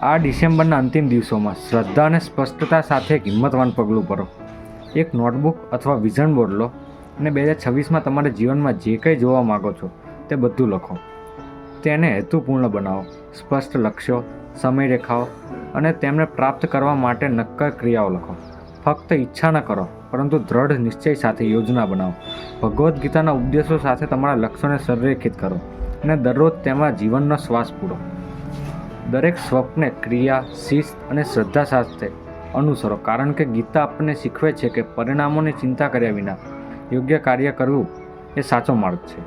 આ ડિસેમ્બરના અંતિમ દિવસોમાં શ્રદ્ધા અને સ્પષ્ટતા સાથે એક હિંમતવાન પગલું ભરો. એક નોટબુક અથવા વિઝન બોર્ડ લો અને 2026માં તમારા જીવનમાં જે કંઈ જોવા માગો છો તે બધું લખો. તેને હેતુપૂર્ણ બનાવો. સ્પષ્ટ લક્ષ્યો, સમયરેખાઓ અને તેમને પ્રાપ્ત કરવા માટે નક્કર ક્રિયાઓ લખો. ફક્ત ઈચ્છા ન કરો, પરંતુ દ્રઢ નિશ્ચય સાથે યોજના બનાવો. ભગવદ્ ગીતાના ઉપદેશો સાથે તમારા લક્ષ્યોને સંરેખિત કરો અને દરરોજ તેમાં જીવનનો શ્વાસ પૂરો. દરેક સ્વપ્ને ક્રિયા, શિસ્ત અને શ્રદ્ધા સાથે અનુસરો, કારણ કે ગીતા આપણને શીખવે છે કે પરિણામોની ચિંતા કર્યા વિના યોગ્ય કાર્ય કરવું એ સાચો માર્ગ છે.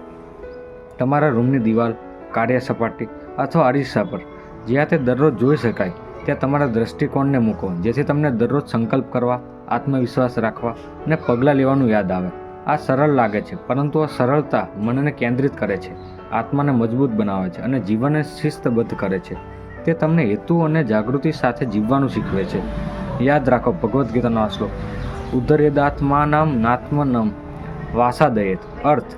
તમારા રૂમની દિવાલ, કાર્ય સપાટી અથવા અરીસા પર જ્યાં તે દરરોજ જોઈ શકાય ત્યાં તમારા દૃષ્ટિકોણને મૂકો, જેથી તમને દરરોજ સંકલ્પ કરવા, આત્મવિશ્વાસ રાખવા અને પગલાં લેવાનું યાદ આવે. આ સરળ લાગે છે, પરંતુ આ સરળતા મનને કેન્દ્રિત કરે છે, આત્માને મજબૂત બનાવે છે અને જીવનને શિસ્તબદ્ધ કરે છે. તે તમને હેતુ અને જાગૃતિ સાથે જીવવાનું શીખવે છે. યાદ રાખો ભગવદ્ ગીતાનો આ શ્લોક: ઉદરેદાત્માનામ નાત્મનમ વાસાદયેત. અર્થ: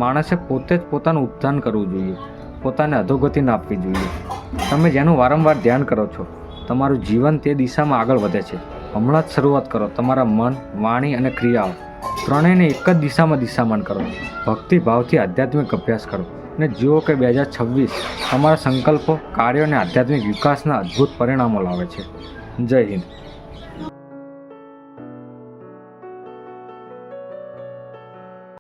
માણસે પોતે જ પોતાનું ઉત્થાન કરવું જોઈએ, પોતાને અધોગતિ ના આપવી જોઈએ. તમે જેનું વારંવાર ધ્યાન કરો છો, તમારું જીવન તે દિશામાં આગળ વધે છે. હમણાં જ શરૂઆત કરો. તમારા મન, વાણી અને ક્રિયાઓ ત્રણેયને એક જ દિશામાં દિશામાન કરો. ભક્તિ ભાવથી આધ્યાત્મિક અભ્યાસ કરો અને જુઓ કે 2026 તમારા સંકલ્પો, કાર્યો અને આધ્યાત્મિક વિકાસના અદ્ભુત પરિણામો લાવે છે. જય હિન્દ.